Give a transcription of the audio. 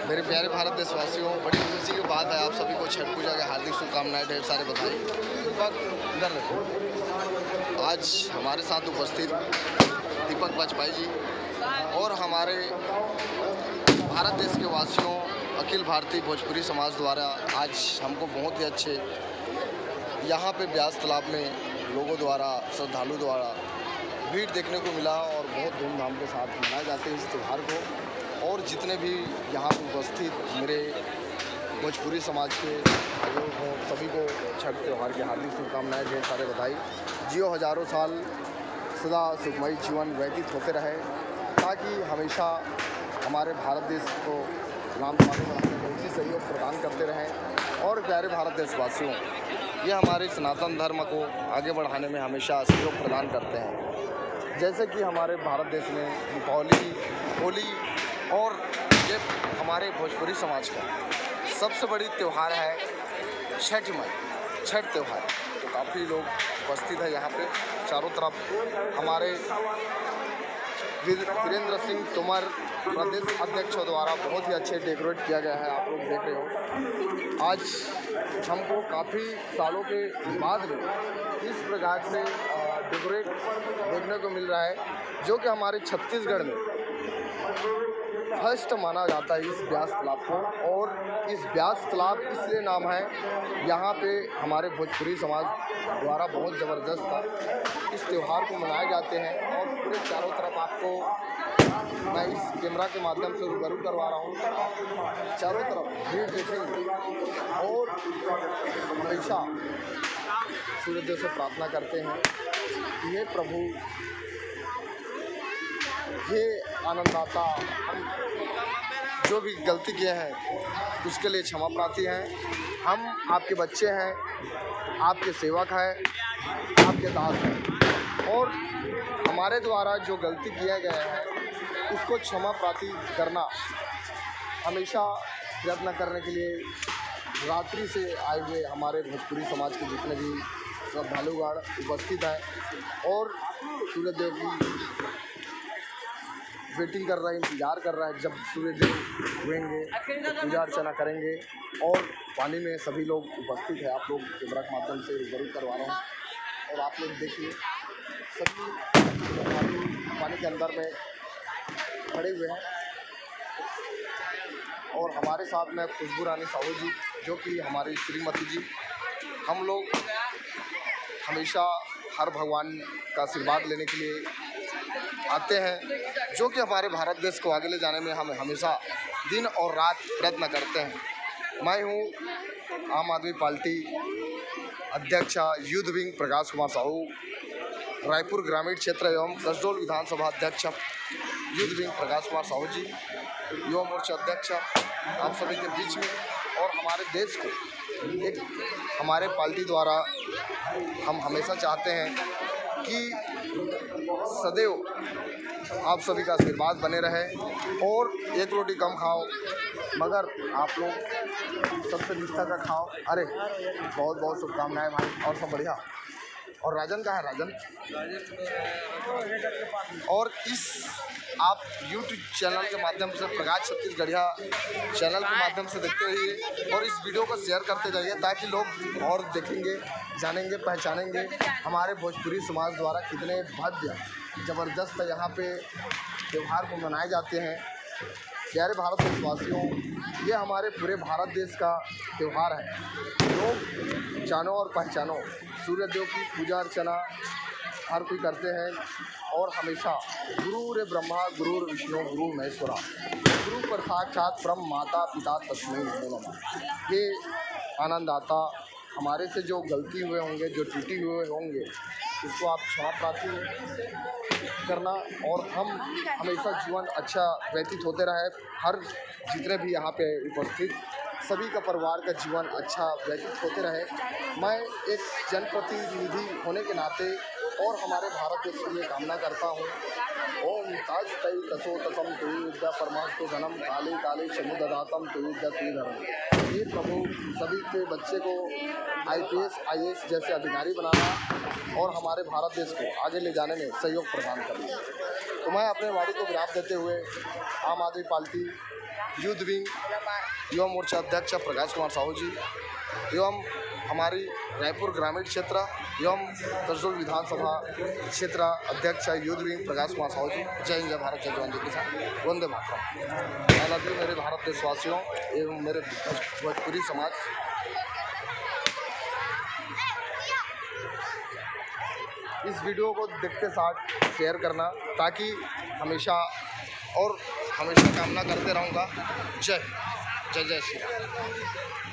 मेरे प्यारे भारत देशवासियों, बड़ी खुशी की बात है, आप सभी को छठ पूजा की हार्दिक शुभकामनाएं, ढेर सारे बधाई। इधर देखो, आज हमारे साथ उपस्थित दीपक वाजपेयी जी और हमारे भारत देश के वासियों, अखिल भारतीय भोजपुरी समाज द्वारा आज हमको बहुत ही अच्छे यहाँ पे ब्यास तालाब में लोगों द्वारा, श्रद्धालु द्वारा भीड़ देखने को मिला और बहुत धूमधाम के साथ मनाए जाते हैं इस त्यौहार को। और जितने भी यहाँ पर उपस्थित मेरे भोजपुरी समाज के लोग हों, सभी को छठ त्यौहार की हार्दिक शुभकामनाएं, ढेर सारे बधाई। जियो हजारों साल सदा सुखमयी जीवन व्यतीत होते रहे, ताकि हमेशा हमारे भारत देश को नाम बढ़ाने में उसी सहयोग प्रदान करते रहें। और प्यारे भारत देशवासियों, ये हमारे सनातन धर्म को आगे बढ़ाने में हमेशा सहयोग प्रदान करते हैं। जैसे कि हमारे भारत देश में दीपावली, होली और ये हमारे भोजपुरी समाज का सबसे बड़ी त्यौहार है छठ माई, छठ त्यौहार। तो काफ़ी लोग उपस्थित है यहाँ पे चारों तरफ। हमारे वीरेंद्र सिंह तोमर प्रदेश अध्यक्ष द्वारा बहुत ही अच्छे डेकोरेट किया गया है, आप लोग देख रहे हो। आज हमको काफ़ी सालों के बाद में इस प्रकार से डेकोरेट देखने को मिल रहा है, जो कि हमारे छत्तीसगढ़ में फर्स्ट माना जाता है इस ब्यास तालाब को। और इस ब्यास तालाब इसलिए नाम है, यहाँ पे हमारे भोजपुरी समाज द्वारा बहुत ज़बरदस्त इस त्यौहार को मनाए जाते हैं। और पूरे चारों तरफ आपको मैं इस कैमरा के माध्यम से रूबरू करवा रहा हूँ, चारों तरफ भीड़ देखेंगे और हमेशा सूर्यदेव से प्रार्थना करते हैं कि हे प्रभु, हे आनंददाता, हम जो भी गलती किए हैं उसके लिए क्षमा प्रार्थी हैं। हम आपके बच्चे हैं, आपके सेवक हैं, आपके दास हैं, और हमारे द्वारा जो गलती किया गया है उसको क्षमा प्रार्थी करना, हमेशा प्रयत्न करने के लिए रात्रि से आए हुए हमारे भोजपुरी समाज के जितने भी श्रद्धालुगण उपस्थित हैं और सूर्यदेव की वेटिंग कर रहा है, इंतज़ार कर रहा है जब सूर्यदेव हुएंगे तो पूजा अर्चना करेंगे। और पानी में सभी लोग उपस्थित है, आप लोग कैमरा के माध्यम से रूबरू करवा रहा हूँ। और आप लोग देखिए, सभी पानी के अंदर में खड़े हुए हैं। और हमारे साथ में खुशबू रानी साहू जी, जो कि हमारी श्रीमती जी, हम लोग हमेशा हर भगवान का आशीर्वाद लेने के लिए आते हैं, जो कि हमारे भारत देश को आगे ले जाने में हम हमेशा दिन और रात प्रयत्न करते हैं। मैं हूँ आम आदमी पार्टी अध्यक्ष युद्ध विंग प्रकाश कुमार साहू, रायपुर ग्रामीण क्षेत्र एवं कसडोल विधानसभा अध्यक्ष युद्ध विंग प्रकाश कुमार साहू जी, युवा मोर्चा अध्यक्ष आप सभी के बीच में। और हमारे देश को एक हमारे पार्टी द्वारा हम हमेशा चाहते हैं कि सदैव आप सभी का आशीर्वाद बने रहे और एक रोटी कम खाओ मगर आप लोग सबसे निष्ठा का खाओ। अरे बहुत बहुत शुभकामनाएं भाई, और सब बढ़िया। और राजन कहाँ है? राजन और इस आप YouTube चैनल के माध्यम से, प्रकाश छत्तीसगढ़िया चैनल के माध्यम से देखते रहिए और इस वीडियो को शेयर करते जाइए, ताकि लोग और देखेंगे, जानेंगे, पहचानेंगे हमारे भोजपुरी समाज द्वारा कितने भव्य ज़बरदस्त यहाँ पे त्यौहार को मनाए जाते हैं। प्यारे भारत देशवासियों, ये हमारे पूरे भारत देश का त्यौहार है। लोग जानो और पहचानो, सूर्यदेव की पूजा अर्चना हर कोई करते हैं। और हमेशा गुरु ब्रह्मा गुरु विष्णु गुरु महेश्वरा, गुरु पर साक्षात ब्रह्म माता पिता तस्मै नमो नमः। ये आनंददाता, हमारे से जो गलती हुए होंगे, जो टूटी हुए होंगे, उसको आप क्षमा प्रार्थी करना। और हम हमेशा जीवन अच्छा व्यतीत होते रहे, हर जितने भी यहाँ पे उपस्थित सभी का परिवार का जीवन अच्छा व्यतीत होते रहे। मैं एक जनप्रतिनिधि होने के नाते और हमारे भारत देश के लिए कामना करता हूँ। ओम ताज तई तसो तसम तुई विद्या परमास्तु धनम काले काले शनि ददातम तुई विद्या तुई धर्म। ये प्रभु सभी के बच्चे को IPS IAS जैसे अधिकारी बनाना, और हमारे भारत देश को आगे ले जाने में सहयोग प्रदान करें। तो मैं अपने वाणी को विराम देते हुए आम आदमी party youth wing Yuva Morcha अध्यक्ष प्रकाश कुमार साहू जी एवं हमारी रायपुर ग्रामीण क्षेत्र एवं तरसोल विधानसभा क्षेत्र अध्यक्ष यूथ विंग प्रकाश कुमार साहू जी, जय हिंद, जय भारत, जय जवान, जय किसान, Vande Mataram. I love you मेरे भारत देशवासियों एवं मेरे भोजपुरी समाज। इस वीडियो को देखते साथ शेयर करना, ताकि हमेशा कामना करते रहूँगा। जय जय जय श्री राम।